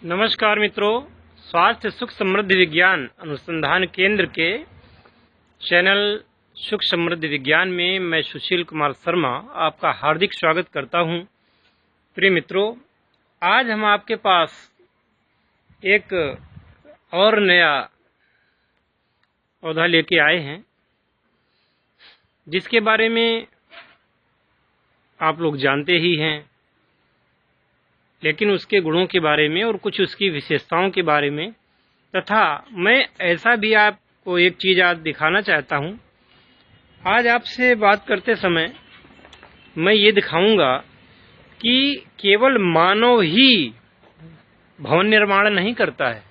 नमस्कार मित्रों, स्वास्थ्य सुख समृद्धि विज्ञान अनुसंधान केंद्र के चैनल सुख समृद्धि विज्ञान में मैं सुशील कुमार शर्मा आपका हार्दिक स्वागत करता हूं। प्रिय मित्रों, आज हम आपके पास एक और नया पौधा लेके आए हैं जिसके बारे में आप लोग जानते ही हैं, लेकिन उसके गुणों के बारे में और कुछ उसकी विशेषताओं के बारे में तथा मैं ऐसा भी आपको एक चीज़ आज दिखाना चाहता हूं। आज आपसे बात करते समय मैं ये दिखाऊंगा कि केवल मानव ही भवन निर्माण नहीं करता है,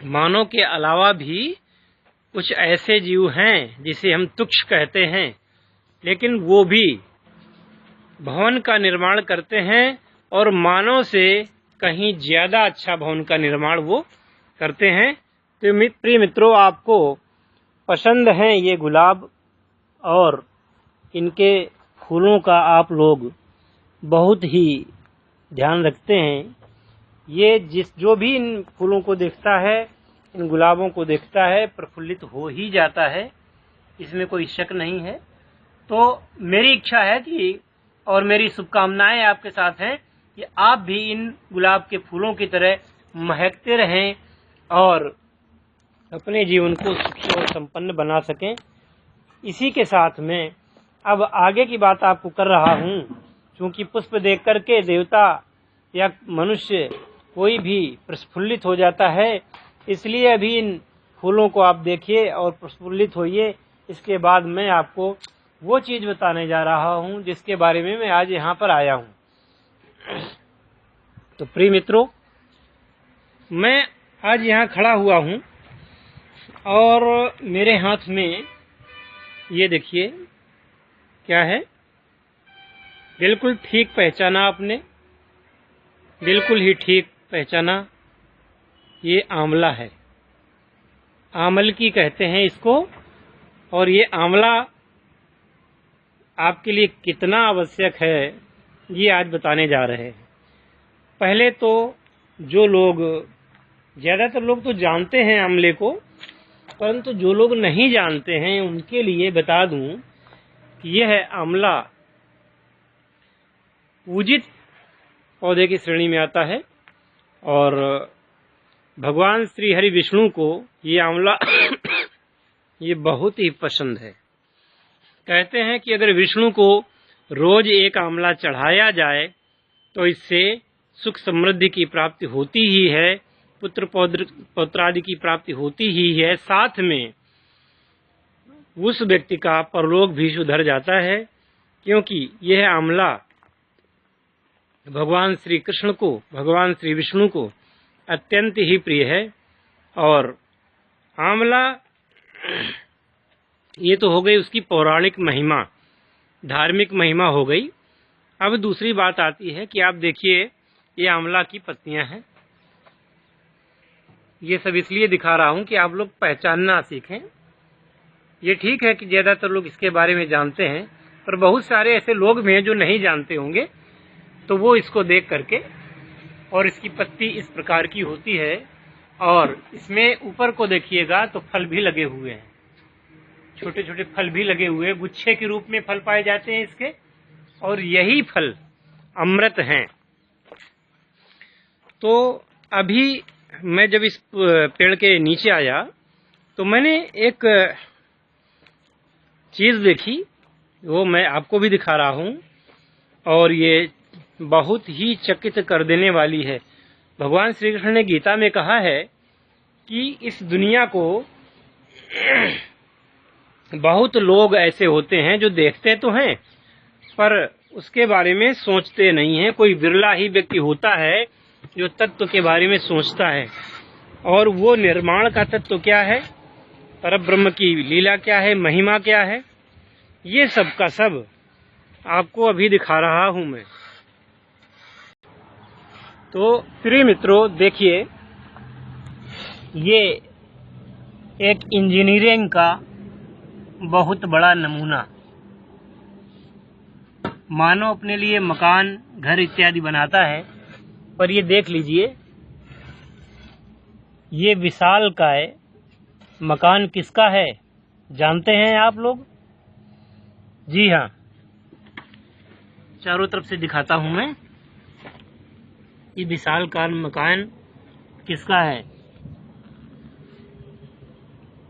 मानव के अलावा भी कुछ ऐसे जीव हैं जिसे हम तुक्ष कहते हैं, लेकिन वो भी भवन का निर्माण करते हैं और मानव से कहीं ज्यादा अच्छा भवन का निर्माण वो करते हैं। तो प्रिय मित्रों, आपको पसंद हैं ये गुलाब और इनके फूलों का आप लोग बहुत ही ध्यान रखते हैं। ये जो भी इन फूलों को देखता है, इन गुलाबों को देखता है, प्रफुल्लित हो ही जाता है, इसमें कोई शक नहीं है। तो मेरी इच्छा है कि और मेरी शुभकामनाएं आपके साथ हैं कि आप भी इन गुलाब के फूलों की तरह महकते रहें और अपने जीवन को सुखी और संपन्न बना सकें। इसी के साथ में अब आगे की बात आपको कर रहा हूं। क्योंकि पुष्प देख करके देवता या मनुष्य कोई भी प्रफुल्लित हो जाता है, इसलिए अभी इन फूलों को आप देखिए और प्रफुल्लित होइए। इसके बाद मैं आपको वो चीज बताने जा रहा हूं जिसके बारे में मैं आज यहाँ पर आया हूं। तो प्रिय मित्रों, मैं आज यहाँ खड़ा हुआ हूं और मेरे हाथ में ये देखिए क्या है। बिल्कुल ठीक पहचाना आपने, बिल्कुल ही ठीक पहचाना। ये आंवला है, आंवल की कहते हैं इसको। और ये आंवला आपके लिए कितना आवश्यक है ये आज बताने जा रहे हैं। पहले तो जो लोग, ज़्यादातर लोग तो जानते हैं आंवले को, परंतु जो लोग नहीं जानते हैं उनके लिए बता दूं कि यह आंवला पूजित पौधे की श्रेणी में आता है और भगवान श्री हरि विष्णु को ये आंवला ये बहुत ही पसंद है। कहते हैं कि अगर विष्णु को रोज एक आंवला चढ़ाया जाए तो इससे सुख समृद्धि की प्राप्ति होती ही है, पुत्र पौत्रादि की प्राप्ति होती ही है, साथ में उस व्यक्ति का परलोक भी सुधर जाता है। क्योंकि यह आंवला भगवान श्री कृष्ण को, भगवान श्री विष्णु को अत्यंत ही प्रिय है। और आंवला ये तो हो गई उसकी पौराणिक महिमा, धार्मिक महिमा हो गई। अब दूसरी बात आती है कि आप देखिए ये आंवला की पत्तियां हैं। ये सब इसलिए दिखा रहा हूं कि आप लोग पहचानना सीखें। ये ठीक है कि ज्यादातर लोग इसके बारे में जानते हैं, पर बहुत सारे ऐसे लोग भी हैं जो नहीं जानते होंगे। तो वो इसको देख करके, और इसकी पत्ती इस प्रकार की होती है और इसमें ऊपर को देखिएगा तो फल भी लगे हुए हैं, छोटे छोटे फल भी लगे हुए, गुच्छे के रूप में फल पाए जाते हैं इसके, और यही फल अमृत हैं। तो अभी मैं जब इस पेड़ के नीचे आया तो मैंने एक चीज देखी, वो मैं आपको भी दिखा रहा हूं और ये बहुत ही चकित कर देने वाली है। भगवान श्री कृष्ण ने गीता में कहा है कि इस दुनिया को बहुत लोग ऐसे होते हैं जो देखते तो हैं पर उसके बारे में सोचते नहीं हैं। कोई बिरला ही व्यक्ति होता है जो तत्व के बारे में सोचता है। और वो निर्माण का तत्व क्या है, परब्रह्म की लीला क्या है, महिमा क्या है, ये सब का सब आपको अभी दिखा रहा हूं मैं। तो प्रिय मित्रों देखिए, ये एक इंजीनियरिंग का बहुत बड़ा नमूना। मानव अपने लिए मकान, घर इत्यादि बनाता है पर ये देख लीजिए, ये विशालकाय मकान किसका है जानते हैं आप लोग? जी हाँ, चारों तरफ से दिखाता हूं मैं। ये विशालकाय मकान किसका है,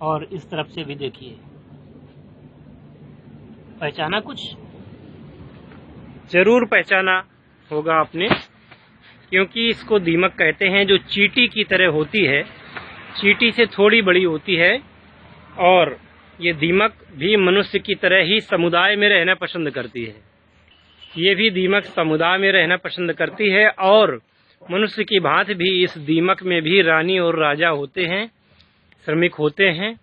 और इस तरफ से भी देखिए। पहचाना? कुछ जरूर पहचाना होगा आपने, क्योंकि इसको दीमक कहते हैं, जो चींटी की तरह होती है, चींटी से थोड़ी बड़ी होती है। और ये दीमक भी मनुष्य की तरह ही समुदाय में रहना पसंद करती है। ये भी दीमक समुदाय में रहना पसंद करती है, और मनुष्य की भांति भी इस दीमक में भी रानी और राजा होते हैं, श्रमिक होते हैं,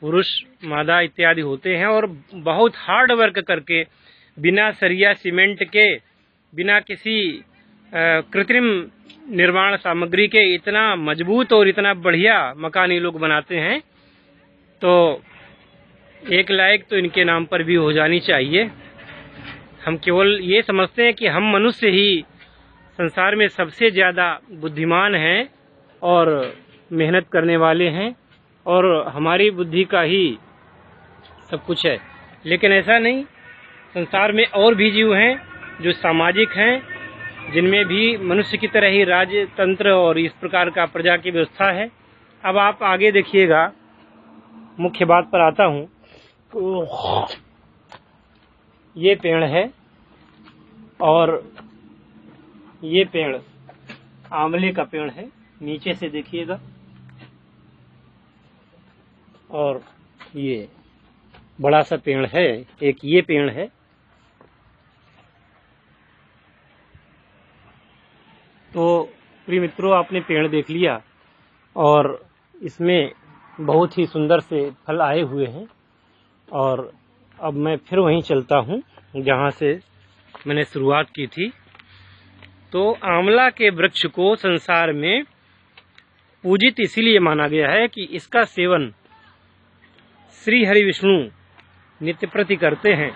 पुरुष मादा इत्यादि होते हैं, और बहुत हार्ड वर्क करके बिना सरिया सीमेंट के, बिना किसी कृत्रिम निर्माण सामग्री के इतना मजबूत और इतना बढ़िया मकान ये लोग बनाते हैं। तो एक लायक तो इनके नाम पर भी हो जानी चाहिए। हम केवल ये समझते हैं कि हम मनुष्य ही संसार में सबसे ज़्यादा बुद्धिमान हैं और मेहनत करने वाले हैं, और हमारी बुद्धि का ही सब कुछ है। लेकिन ऐसा नहीं, संसार में और भी जीव हैं जो सामाजिक हैं, जिनमें भी मनुष्य की तरह ही राजतंत्र और इस प्रकार का प्रजा की व्यवस्था है। अब आप आगे देखिएगा, मुख्य बात पर आता हूँ। ये पेड़ है, और ये पेड़ आंवले का पेड़ है, नीचे से देखिएगा। और ये बड़ा सा पेड़ है, एक ये पेड़ है। तो प्रिय मित्रों, आपने पेड़ देख लिया, और इसमें बहुत ही सुंदर से फल आए हुए हैं। और अब मैं फिर वहीं चलता हूँ जहाँ से मैंने शुरुआत की थी। तो आंवला के वृक्ष को संसार में पूजित इसीलिए माना गया है कि इसका सेवन श्री हरि विष्णु नित्य प्रति करते हैं।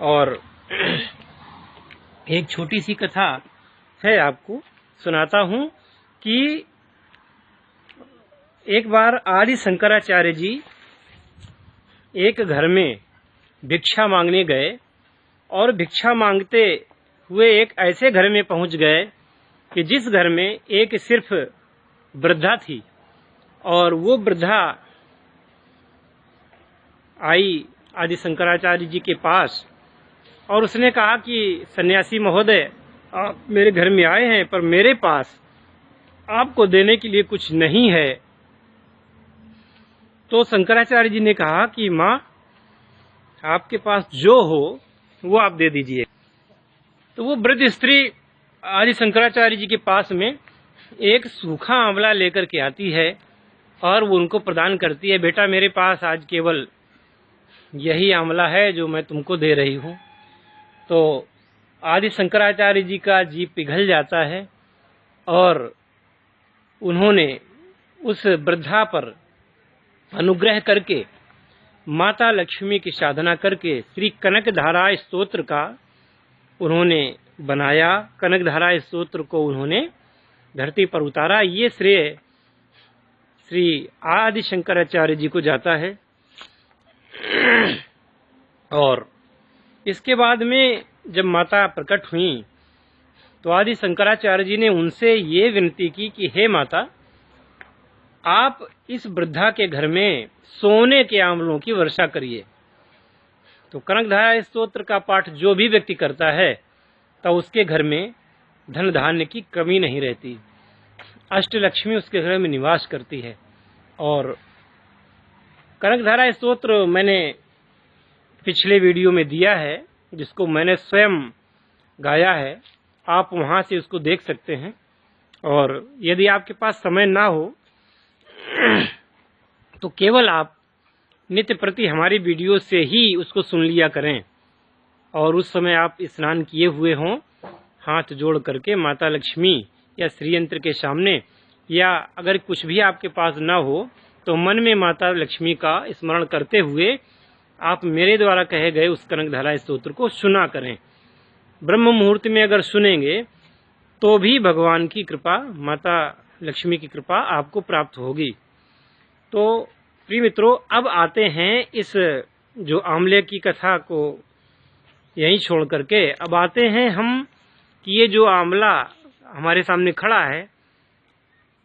और एक छोटी सी कथा है, आपको सुनाता हूँ कि एक बार आदि शंकराचार्य जी एक घर में भिक्षा मांगने गए, और भिक्षा मांगते हुए एक ऐसे घर में पहुंच गए कि जिस घर में एक सिर्फ वृद्धा थी, और वो वृद्धा आई आदि शंकराचार्य जी के पास, और उसने कहा कि सन्यासी महोदय, आप मेरे घर में आए हैं, पर मेरे पास आपको देने के लिए कुछ नहीं है। तो शंकराचार्य जी ने कहा कि माँ, आपके पास जो हो वो आप दे दीजिए। तो वो वृद्ध स्त्री आदि शंकराचार्य जी के पास में एक सूखा आंवला लेकर के आती है, और वो उनको प्रदान करती है, बेटा मेरे पास आज केवल यही आंवला है जो मैं तुमको दे रही हूँ। तो आदि शंकराचार्य जी का जी पिघल जाता है, और उन्होंने उस वृद्धा पर अनुग्रह करके माता लक्ष्मी की साधना करके श्री कनकधारा स्तोत्र का उन्होंने बनाया। कनकधारा स्तोत्र को उन्होंने धरती पर उतारा। ये श्रेय श्री आदि शंकराचार्य जी को जाता है। और इसके बाद में जब माता प्रकट हुई, तो आदि शंकराचार्य जी ने उनसे ये विनती की कि हे माता, आप इस वृद्धा के घर में सोने के आंवलों की वर्षा करिए। तो कनकधारा स्तोत्र का पाठ जो भी व्यक्ति करता है, तो उसके घर में धन धान्य की कमी नहीं रहती, अष्टलक्ष्मी उसके घर में निवास करती है। और कनकधारा स्तोत्र मैंने पिछले वीडियो में दिया है, जिसको मैंने स्वयं गाया है, आप वहां से उसको देख सकते हैं। और यदि आपके पास समय ना हो तो केवल आप नित्य प्रति हमारी वीडियो से ही उसको सुन लिया करें, और उस समय आप स्नान किए हुए हों, हाथ जोड़ करके माता लक्ष्मी या श्री यंत्र के सामने, या अगर कुछ भी आपके पास ना हो तो मन में माता लक्ष्मी का स्मरण करते हुए आप मेरे द्वारा कहे गए उस कनकधारा स्तोत्र को सुना करें। ब्रह्म मुहूर्त में अगर सुनेंगे तो भी भगवान की कृपा, माता लक्ष्मी की कृपा आपको प्राप्त होगी। तो प्रिय मित्रों, अब आते हैं इस जो आंवले की कथा को यहीं छोड़ करके अब आते हैं हम कि ये जो आंवला हमारे सामने खड़ा है,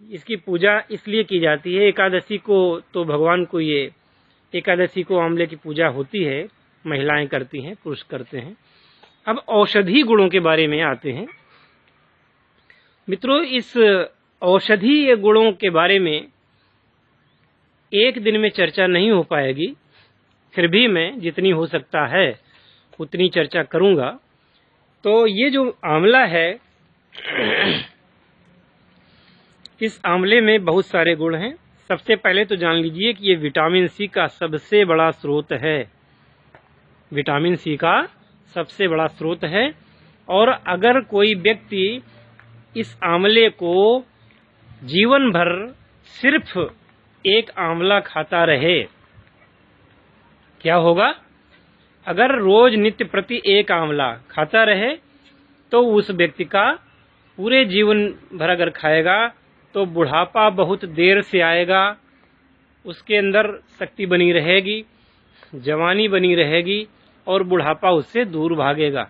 इसकी पूजा इसलिए की जाती है। एकादशी को तो भगवान को, ये एकादशी को आंवले की पूजा होती है, महिलाएं करती हैं, पुरुष करते हैं। अब औषधि गुणों के बारे में आते हैं। मित्रों, इस औषधीय गुणों के बारे में एक दिन में चर्चा नहीं हो पाएगी, फिर भी मैं जितनी हो सकता है उतनी चर्चा करूंगा। तो ये जो आंवला है, इस आंवले में बहुत सारे गुण हैं। सबसे पहले तो जान लीजिए कि ये विटामिन सी का सबसे बड़ा स्रोत है। विटामिन सी का सबसे बड़ा स्रोत है। और अगर कोई व्यक्ति इस आंवले को जीवन भर सिर्फ एक आंवला खाता रहे, क्या होगा? अगर रोज नित्य प्रति एक आंवला खाता रहे तो उस व्यक्ति का पूरे जीवन भर अगर खाएगा तो बुढ़ापा बहुत देर से आएगा, उसके अंदर शक्ति बनी रहेगी, जवानी बनी रहेगी और बुढ़ापा उससे दूर भागेगा।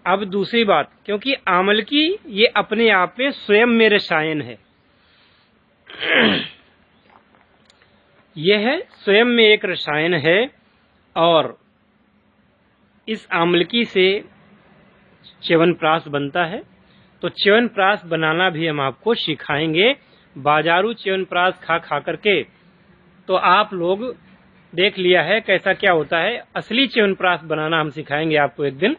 अब दूसरी बात, क्योंकि आंवलकी ये अपने आप में स्वयं में रसायन है, यह स्वयं में एक रसायन है। और इस आंवलकी से च्यवनप्राश बनता है। तो च्यवनप्राश बनाना भी हम आपको सिखाएंगे। बाजारू च्यवनप्राश खा करके तो आप लोग देख लिया है कैसा क्या होता है। असली च्यवनप्राश बनाना हम सिखाएंगे आपको एक दिन।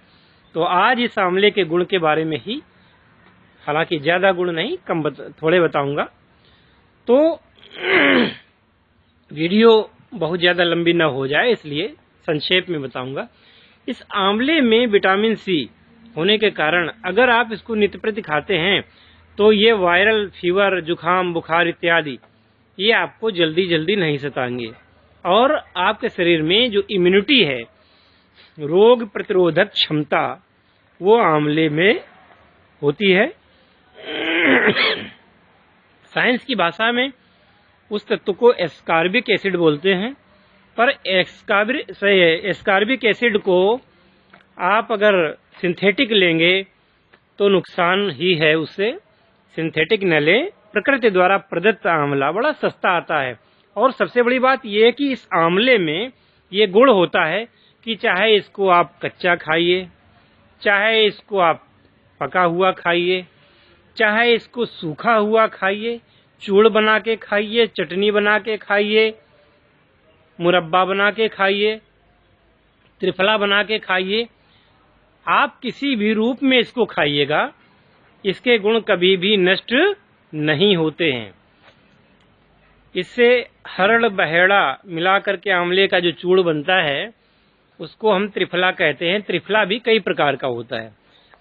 तो आज इस आंवले के गुण के बारे में ही, हालांकि ज्यादा गुण नहीं, थोड़े बताऊंगा। तो वीडियो बहुत ज्यादा लंबी न हो जाए इसलिए संक्षेप में बताऊंगा। इस आंवले में विटामिन सी होने के कारण अगर आप इसको नित्य प्रति खाते हैं तो ये वायरल फीवर, जुखाम, बुखार इत्यादि ये आपको जल्दी जल्दी नहीं सताएंगे। और आपके शरीर में जो इम्यूनिटी है, रोग प्रतिरोधक क्षमता, वो आंवले में होती है। साइंस की भाषा में उस तत्व को एस्कॉर्बिक एसिड बोलते हैं। पर एस्कॉर्बिक एसिड को आप अगर सिंथेटिक लेंगे तो नुकसान ही है उससे। सिंथेटिक न ले, प्रकृति द्वारा प्रदत्त आंवला बड़ा सस्ता आता है। और सबसे बड़ी बात यह है कि इस आंवले में ये गुण होता है कि चाहे इसको आप कच्चा खाइए, चाहे इसको आप पका हुआ खाइए, चाहे इसको सूखा हुआ खाइए, चूड़ बना के खाइए, चटनी बना के खाइए, मुरब्बा बना के खाइए, त्रिफला बना के खाइए, आप किसी भी रूप में इसको खाइएगा, इसके गुण कभी भी नष्ट नहीं होते हैं। इससे हरड़ बहेड़ा मिला करके आंवले का जो चूड़ बनता है उसको हम त्रिफला कहते हैं। त्रिफला भी कई प्रकार का होता है,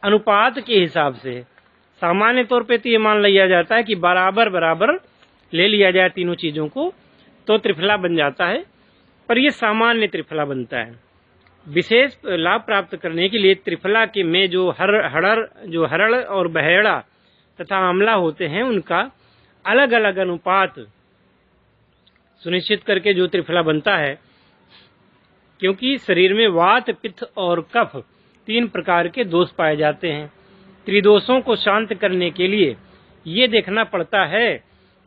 अनुपात के हिसाब से। सामान्य तौर पे तो ये मान लिया जाता है कि बराबर बराबर ले लिया जाए तीनों चीजों को तो त्रिफला बन जाता है, पर ये सामान्य त्रिफला बनता है। विशेष लाभ प्राप्त करने के लिए त्रिफला के में जो हरड़ और बहेड़ा तथा आंवला होते हैं उनका अलग अलग अनुपात सुनिश्चित करके जो त्रिफला बनता है, क्योंकि शरीर में वात, पित्त और कफ 3 प्रकार के दोष पाए जाते हैं। त्रिदोषों को शांत करने के लिए ये देखना पड़ता है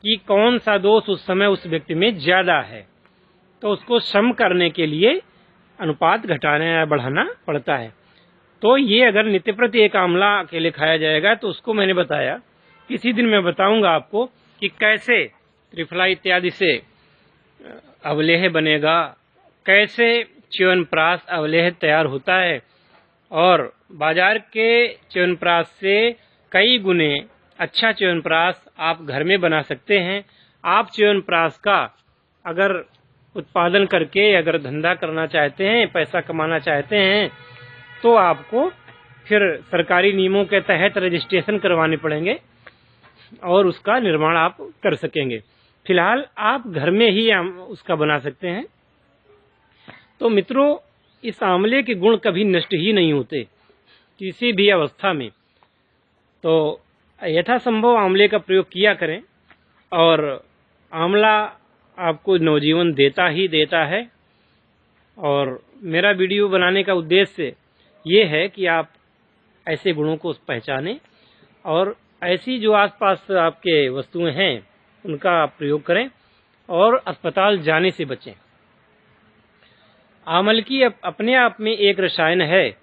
कि कौन सा दोष उस समय उस व्यक्ति में ज्यादा है, तो उसको सम करने के लिए अनुपात घटाना या बढ़ाना पड़ता है। तो ये अगर नित्य प्रति एक आंवला अकेले खाया जाएगा तो उसको मैंने बताया, किसी दिन मैं बताऊंगा आपको कि कैसे त्रिफला इत्यादि से अवलेह बनेगा, कैसे च्यवनप्राश अवलेह तैयार होता है। और बाजार के च्यवनप्राश से कई गुने अच्छा च्यवनप्राश आप घर में बना सकते हैं। आप च्यवनप्राश का अगर उत्पादन करके अगर धंधा करना चाहते हैं, पैसा कमाना चाहते हैं, तो आपको फिर सरकारी नियमों के तहत रजिस्ट्रेशन करवाने पड़ेंगे और उसका निर्माण आप कर सकेंगे। फिलहाल आप घर में ही उसका बना सकते हैं। तो मित्रों, इस आंवले के गुण कभी नष्ट ही नहीं होते किसी भी अवस्था में। तो यथासंभव आंवले का प्रयोग किया करें, और आंवला आपको नवजीवन देता ही देता है। और मेरा वीडियो बनाने का उद्देश्य ये है कि आप ऐसे गुणों को पहचानें और ऐसी जो आसपास आपके वस्तुएं हैं उनका आप प्रयोग करें और अस्पताल जाने से बचें। आमलकी अपने आप में एक रसायन है,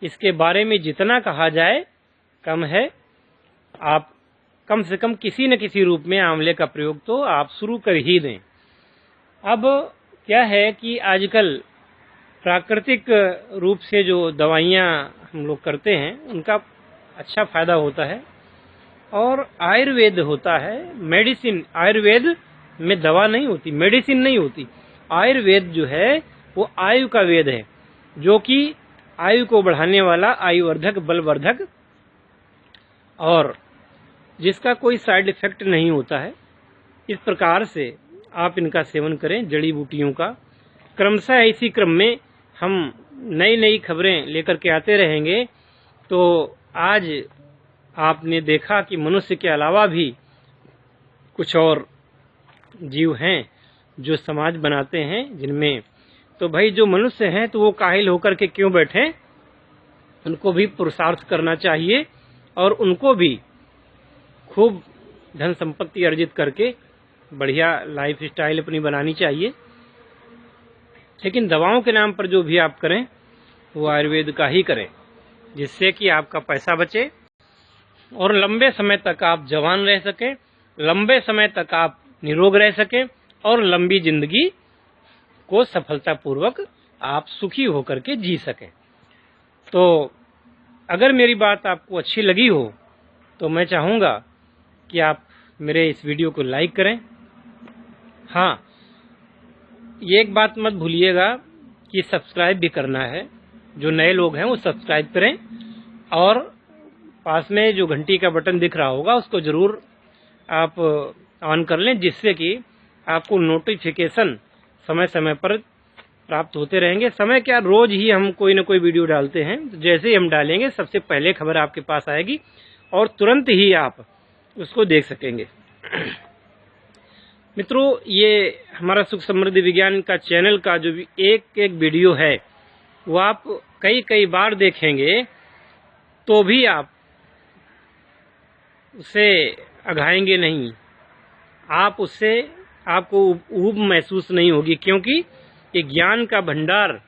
इसके बारे में जितना कहा जाए कम है। आप कम से कम किसी न किसी रूप में आंवले का प्रयोग तो आप शुरू कर ही दें। अब क्या है कि आजकल प्राकृतिक रूप से जो दवाइयाँ हम लोग करते हैं उनका अच्छा फायदा होता है, और आयुर्वेद होता है, मेडिसिन। आयुर्वेद में दवा नहीं होती, मेडिसिन नहीं होती। आयुर्वेद जो है वो आयु का वेद है, जो कि आयु को बढ़ाने वाला, आयुवर्धक, बलवर्धक, और जिसका कोई साइड इफेक्ट नहीं होता है। इस प्रकार से आप इनका सेवन करें, जड़ी बूटियों का। क्रमशः इसी क्रम में हम नई नई खबरें लेकर के आते रहेंगे। तो आज आपने देखा कि मनुष्य के अलावा भी कुछ और जीव हैं जो समाज बनाते हैं, जिनमें तो भाई जो मनुष्य हैं तो वो काहिल होकर के क्यों बैठे, उनको भी पुरुषार्थ करना चाहिए और उनको भी खूब धन संपत्ति अर्जित करके बढ़िया लाइफ स्टाइल अपनी बनानी चाहिए। लेकिन दवाओं के नाम पर जो भी आप करें वो आयुर्वेद का ही करें, जिससे कि आपका पैसा बचे और लंबे समय तक आप जवान रह सकें, लंबे समय तक आप निरोग रह सकें और लंबी जिंदगी को सफलतापूर्वक आप सुखी होकर के जी सकें। तो अगर मेरी बात आपको अच्छी लगी हो तो मैं चाहूँगा कि आप मेरे इस वीडियो को लाइक करें। हाँ, ये एक बात मत भूलिएगा कि सब्सक्राइब भी करना है। जो नए लोग हैं वो सब्सक्राइब करें, और पास में जो घंटी का बटन दिख रहा होगा उसको ज़रूर आप ऑन कर लें, जिससे कि आपको नोटिफिकेशन समय समय पर प्राप्त होते रहेंगे। समय क्या, रोज़ ही हम कोई ना कोई वीडियो डालते हैं। जैसे ही हम डालेंगे सबसे पहले खबर आपके पास आएगी और तुरंत ही आप उसको देख सकेंगे। मित्रों, ये हमारा सुख समृद्धि विज्ञान का चैनल का जो भी एक एक वीडियो है वो आप कई बार देखेंगे तो भी आप उसे अघाएंगे नहीं, आप उससे आपको ऊब महसूस नहीं होगी, क्योंकि ये ज्ञान का भंडार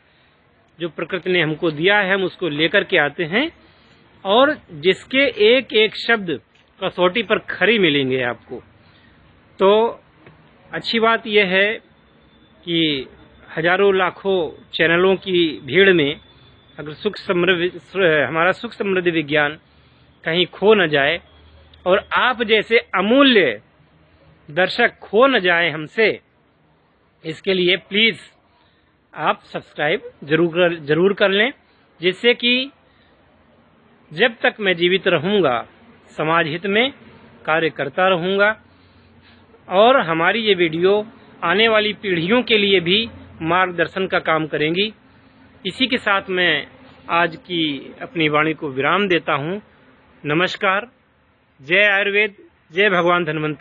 जो प्रकृति ने हमको दिया है हम उसको लेकर के आते हैं, और जिसके एक एक शब्द कसौटी पर खरी मिलेंगे आपको। तो अच्छी बात यह है कि हजारों लाखों चैनलों की भीड़ में अगर हमारा सुख समृद्धि विज्ञान कहीं खो न जाए और आप जैसे अमूल्य दर्शक खो न जाए हमसे, इसके लिए प्लीज़ आप सब्सक्राइब जरूर कर लें, जिससे कि जब तक मैं जीवित रहूँगा समाज हित में कार्य करता रहूँगा, और हमारी ये वीडियो आने वाली पीढ़ियों के लिए भी मार्गदर्शन का काम करेंगी। इसी के साथ मैं आज की अपनी वाणी को विराम देता हूँ। नमस्कार। जय आयुर्वेद, जय भगवान धन्वंतरि।